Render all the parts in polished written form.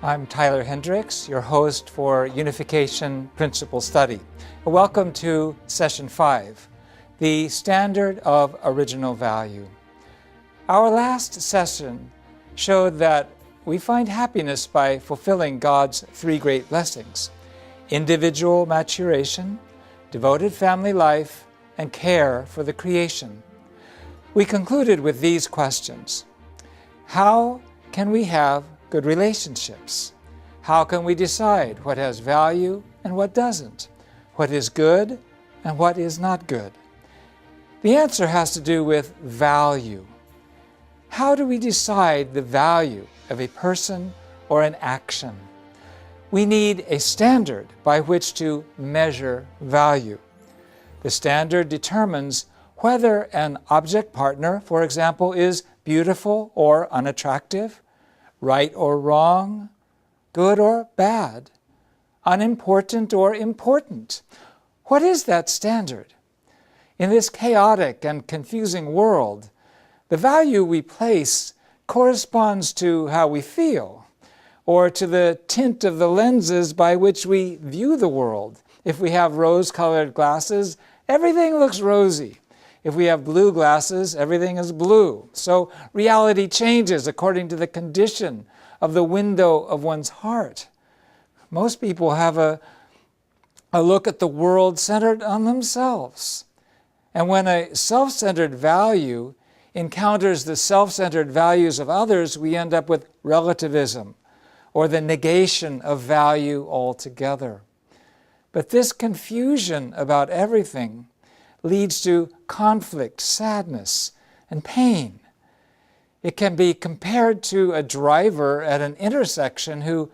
I'm Tyler Hendricks, your host for Unification Principle Study. Welcome to Session 5, the Standard of Original Value. Our last session showed that we find happiness by fulfilling God's three great blessings: individual maturation, devoted family life, and care for the creation. We concluded with these questions. How can we have good relationships? How can we decide what has value and what doesn't? What is good and what is not good? The answer has to do with value. How do we decide the value of a person or an action? We need a standard by which to measure value. The standard determines whether an object partner, for example, is beautiful or unattractive, right or wrong, good or bad, unimportant or important. What is that standard? In this chaotic and confusing world, the value we place corresponds to how we feel, or to the tint of the lenses by which we view the world. If we have rose-colored glasses, everything looks rosy. If we have blue glasses, everything is blue. So reality changes according to the condition of the window of one's heart. Most people have a look at the world centered on themselves. And when a self-centered value encounters the self-centered values of others, we end up with relativism, or the negation of value altogether. But this confusion about everything leads to conflict, sadness, and pain. It can be compared to a driver at an intersection who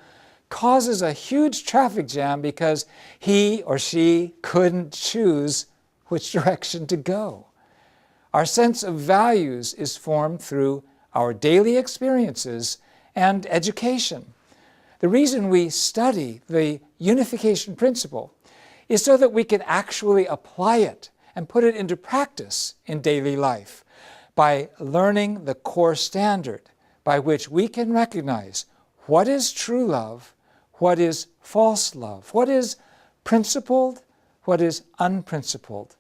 causes a huge traffic jam because he or she couldn't choose which direction to go. Our sense of values is formed through our daily experiences and education. The reason we study the unification principle is so that we can actually apply it and put it into practice in daily life by learning the core standard by which we can recognize what is true love, what is false love, what is principled, what is unprincipled,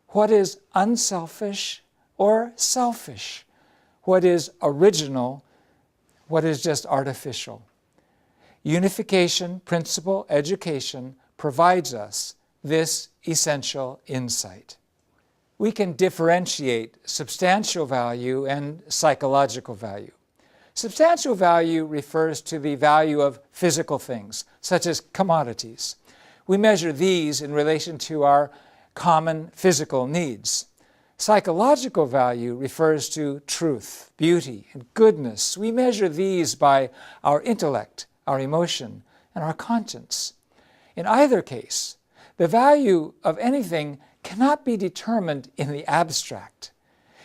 what is unselfish or selfish, what is original, what is just artificial. Unification principle education provides us this essential insight. We can differentiate substantial value and psychological value. Substantial value refers to the value of physical things, such as commodities. We measure these in relation to our common physical needs. Psychological value refers to truth, beauty, and goodness. We measure these by our intellect, our emotion, and our conscience. In either case, the value of anything cannot be determined in the abstract.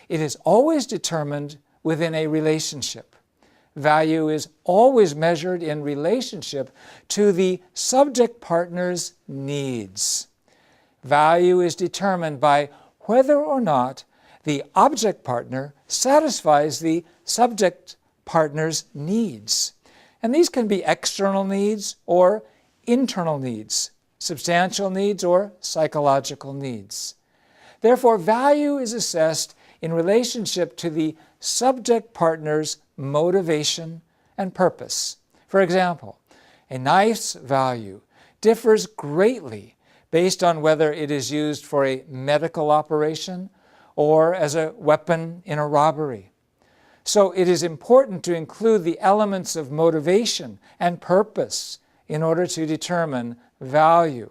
It is always determined within a relationship. Value is always measured in relationship to the subject partner's needs. Value is determined by whether or not the object partner satisfies the subject partner's needs. And these can be external needs or internal needs, substantial needs or psychological needs. Therefore, value is assessed in relationship to the subject partner's motivation and purpose. For example, a knife's value differs greatly based on whether it is used for a medical operation or as a weapon in a robbery. So it is important to include the elements of motivation and purpose in order to determine value.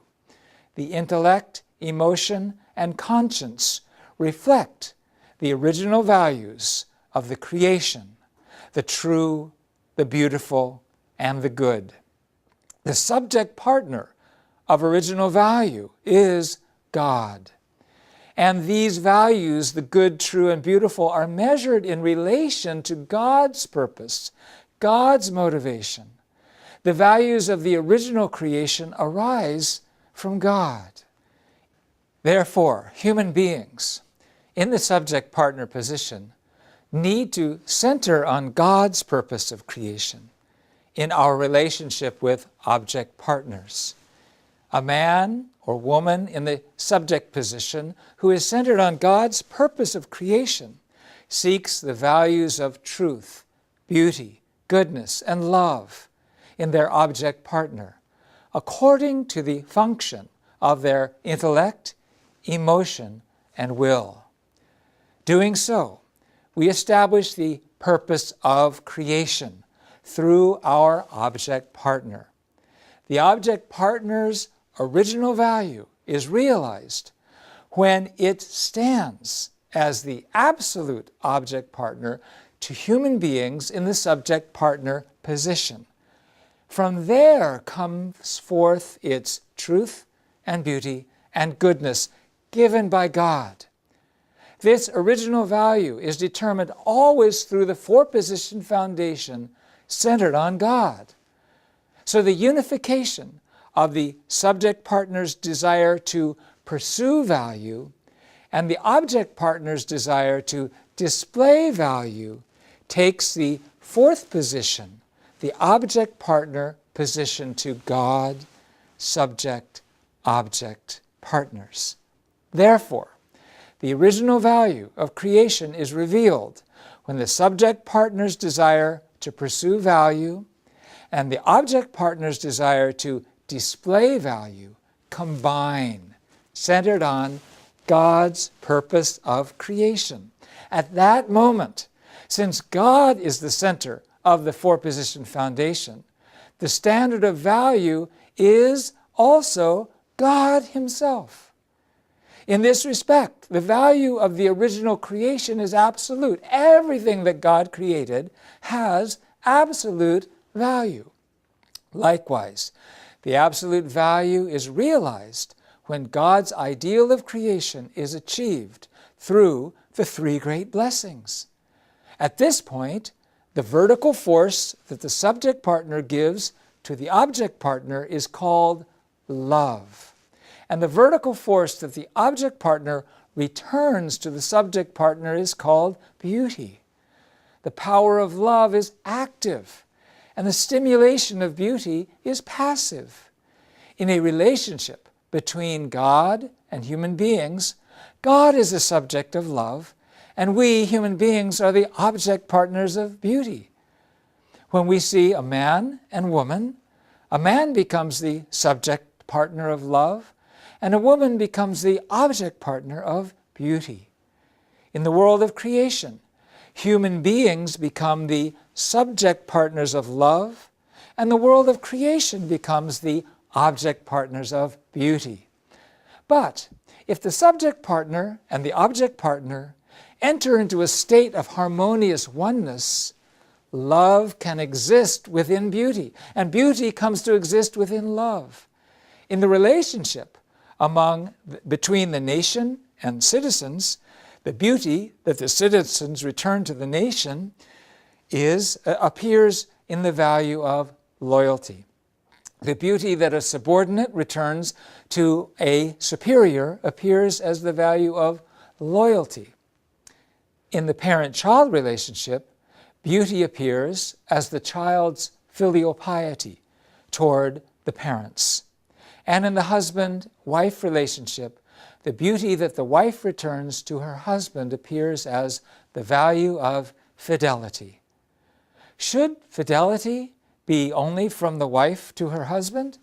The intellect, emotion, and conscience reflect the original values of the creation, the true, the beautiful, and the good. The subject partner of original value is God. And these values, the good, true, and beautiful, are measured in relation to God's purpose, God's motivation. The values of the original creation arise from God. Therefore, human beings in the subject-partner position need to center on God's purpose of creation in our relationship with object partners. A man or woman in the subject position who is centered on God's purpose of creation seeks the values of truth, beauty, goodness, and love in their object partner, according to the function of their intellect, emotion, and will. Doing so, we establish the purpose of creation through our object partner. The object partner's original value is realized when it stands as the absolute object partner to human beings in the subject partner position. From there comes forth its truth and beauty and goodness given by God. This original value is determined always through the four-position foundation centered on God. So the unification of the subject partner's desire to pursue value and the object partner's desire to display value takes the fourth position, the object partner position, to God, subject, object partners. Therefore, the original value of creation is revealed when the subject partner's desire to pursue value and the object partner's desire to display value combine, centered on God's purpose of creation. At that moment, since God is the center of the four-position foundation, the standard of value is also God Himself. In this respect, the value of the original creation is absolute. Everything that God created has absolute value. Likewise, the absolute value is realized when God's ideal of creation is achieved through the three great blessings. At this point, the vertical force that the subject partner gives to the object partner is called love. And the vertical force that the object partner returns to the subject partner is called beauty. The power of love is active, and the stimulation of beauty is passive. In a relationship between God and human beings, God is the subject of love, and we, human beings, are the object partners of beauty. When we see a man and woman, a man becomes the subject partner of love, and a woman becomes the object partner of beauty. In the world of creation, human beings become the subject partners of love, and the world of creation becomes the object partners of beauty. But if the subject partner and the object partner enter into a state of harmonious oneness, love can exist within beauty, and beauty comes to exist within love. In the relationship between the nation and citizens, the beauty that the citizens return to the nation appears in the value of loyalty. The beauty that a subordinate returns to a superior appears as the value of loyalty. In the parent-child relationship, beauty appears as the child's filial piety toward the parents. And in the husband-wife relationship, the beauty that the wife returns to her husband appears as the value of fidelity. Should fidelity be only from the wife to her husband?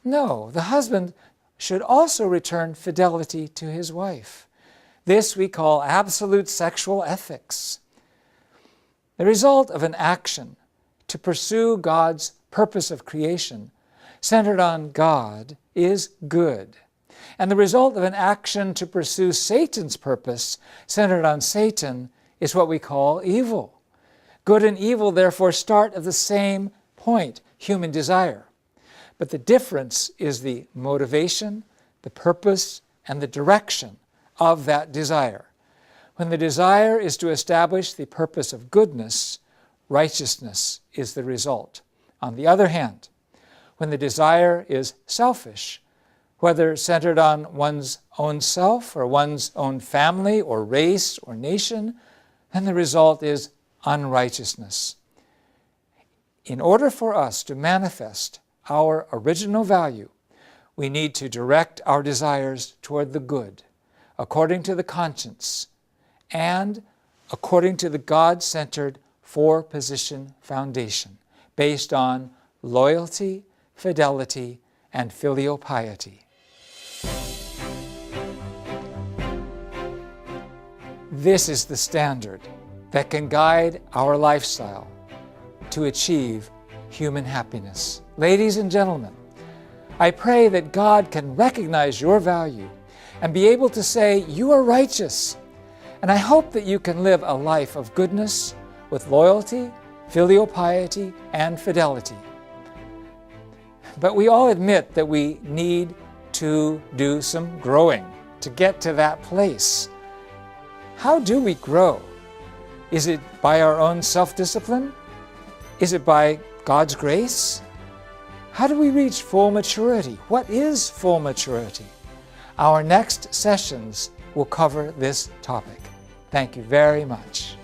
No, the husband should also return fidelity to his wife. This we call absolute sexual ethics. The result of an action to pursue God's purpose of creation centered on God is good. And the result of an action to pursue Satan's purpose centered on Satan is what we call evil. Good and evil, therefore, start at the same point, human desire. But the difference is the motivation, the purpose, and the direction of that desire. When the desire is to establish the purpose of goodness, righteousness is the result. On the other hand, when the desire is selfish, whether centered on one's own self or one's own family or race or nation, then the result is unrighteousness. In order for us to manifest our original value, we need to direct our desires toward the good, according to the conscience, and according to the God-centered four-position foundation, based on loyalty, fidelity, and filial piety. This is the standard that can guide our lifestyle to achieve human happiness. Ladies and gentlemen, I pray that God can recognize your value and be able to say, you are righteous. And I hope that you can live a life of goodness with loyalty, filial piety, and fidelity. But we all admit that we need to do some growing to get to that place. How do we grow? Is it by our own self-discipline? Is it by God's grace? How do we reach full maturity? What is full maturity? Our next sessions will cover this topic. Thank you very much.